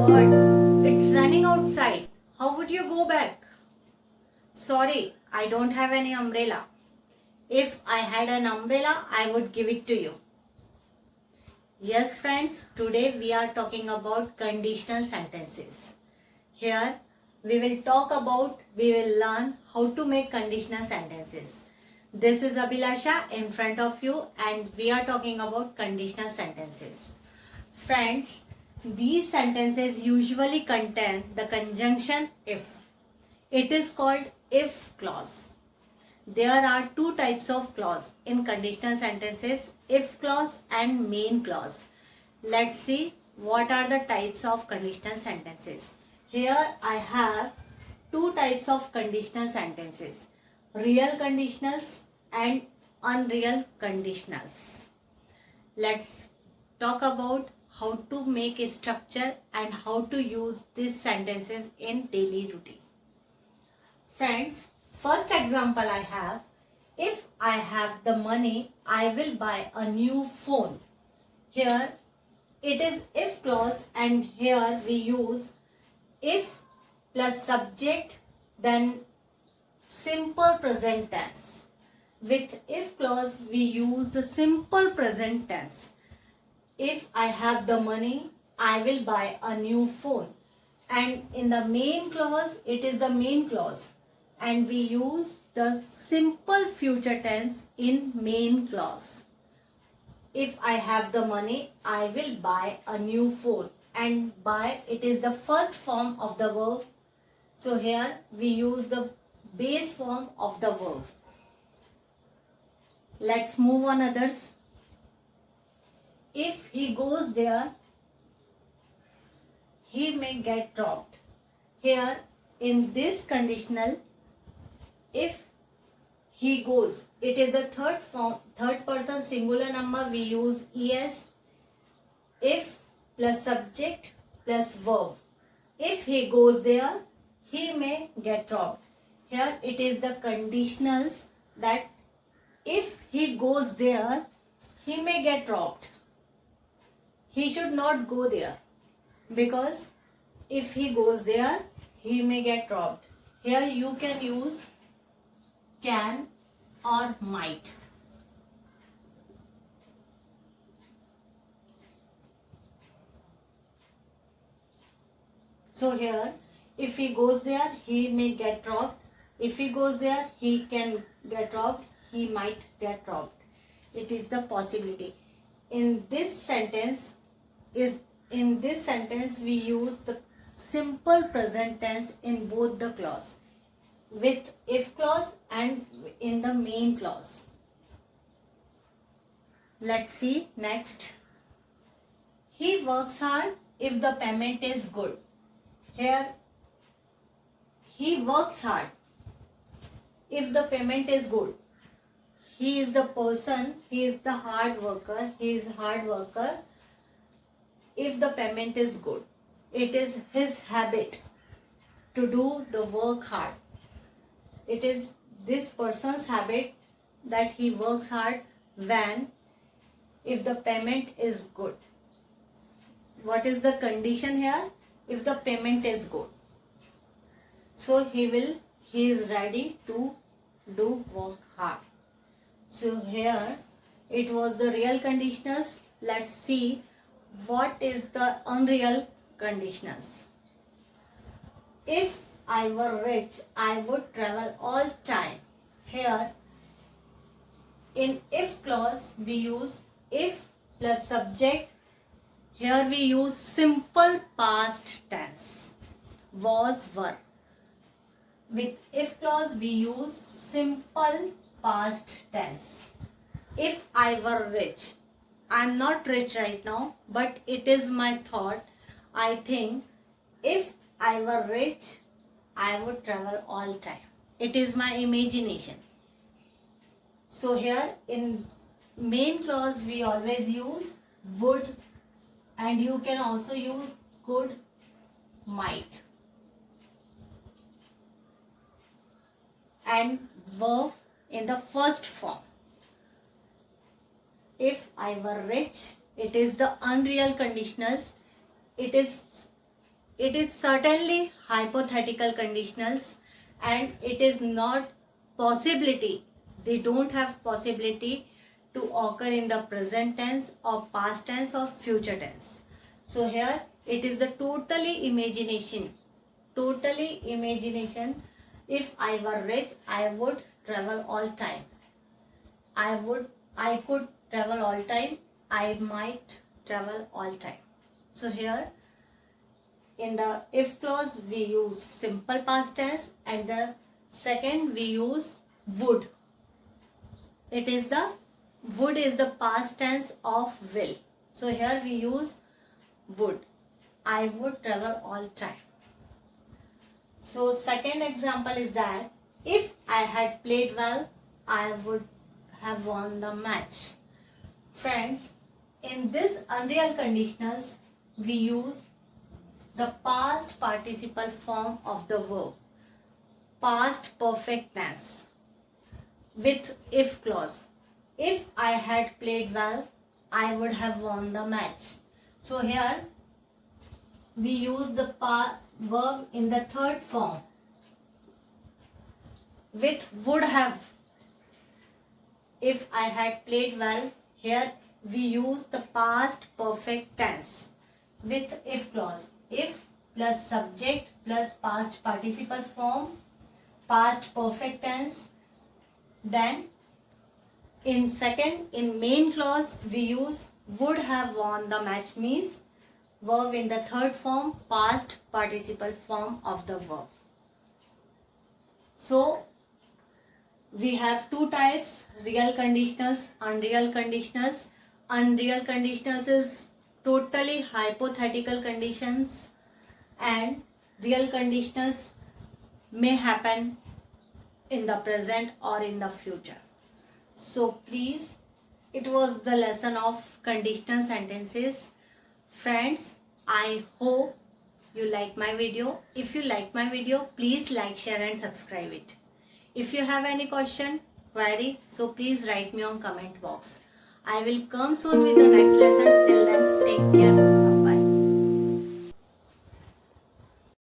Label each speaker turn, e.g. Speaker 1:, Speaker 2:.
Speaker 1: God, it's running outside. How would you go back? Sorry, I don't have any umbrella. If I had an umbrella, I would give it to you. Yes, friends, today we are talking about conditional sentences. Here we will learn how to make conditional sentences. This is Abhilasha in front of you and we are talking about conditional sentences. Friends, these sentences usually contain the conjunction if. It is called if clause. There are two types of clause in conditional sentences, if clause and main clause. Let's see what are the types of conditional sentences. Here I have two types of conditional sentences, real conditionals and unreal conditionals. Let's talk about how to make a structure and how to use these sentences in daily routine. Friends, first example I have, if I have the money, I will buy a new phone. Here it is if clause and here we use if plus subject then simple present tense. With if clause we use the simple present tense. If I have the money, I will buy a new phone. And in the main clause, it is the main clause. And we use the simple future tense in main clause. If I have the money, I will buy a new phone. And buy, it is the first form of the verb. So here we use the base form of the verb. Let's move on others. If he goes there, he may get dropped. Here in this conditional, if he goes, it is the third person singular number, we use es. If plus subject plus verb. If he goes there, he may get dropped. Here it is the conditionals that if he goes there, he may get dropped. He should not go there because if he goes there, he may get dropped. Here you can use can or might. So here, if he goes there, he may get dropped. If he goes there, he can get dropped. He might get dropped. It is the possibility. In this sentence we use the simple present tense in both the clause, with if clause and in the main clause. Let's see next. He works hard if the payment is good. Here he works hard if the payment is good. He is the person, he is the hard worker, he is hard worker if the payment is good. It is his habit to do the work hard. It is this person's habit that he works hard if the payment is good. What is the condition here? If the payment is good. So he is ready to do work hard. So here it was the real conditionals. Let's see what is the unreal conditionals. If I were rich, I would travel all time. Here in if clause we use if plus subject. Here we use simple past tense, was, were. With if clause we use simple past tense. If I were rich, I am not rich right now, but it is my thought. I think if I were rich, I would travel all time. It is my imagination. So here in main clause we always use would, and you can also use could, might. And verb in the first form. If I were rich, it is the unreal conditionals. It is it is certainly hypothetical conditionals, and it is not possibility. They don't have possibility to occur in the present tense or past tense or future tense. So here it is the totally imagination. Totally imagination. If I were rich, I would travel all time. I could travel all time. I might travel all time. So here in the if clause we use simple past tense, and the second we use would. It is the would is the past tense of will. So here we use would. I would travel all time. So second example is that if I had played well, I would have won the match. Friends, in this unreal conditionals, we use the past participle form of the verb, past perfect tense, with if clause. If I had played well, I would have won the match. So here we use the verb in the third form with would have. If I had played well, here we use the past perfect tense with if clause. If plus subject plus past participle form, past perfect tense. Then in main clause we use would have won the match, means verb in the third form, past participle form of the verb. So we have two types, real conditionals, unreal conditionals. Unreal conditionals is totally hypothetical conditions, and real conditionals may happen in the present or in the future. So please, it was the lesson of conditional sentences. Friends, I hope you like my video. If you like my video, please like, share and subscribe it. If you have any question, query, so please write me on comment box. I will come soon with the next lesson. Till then, take care.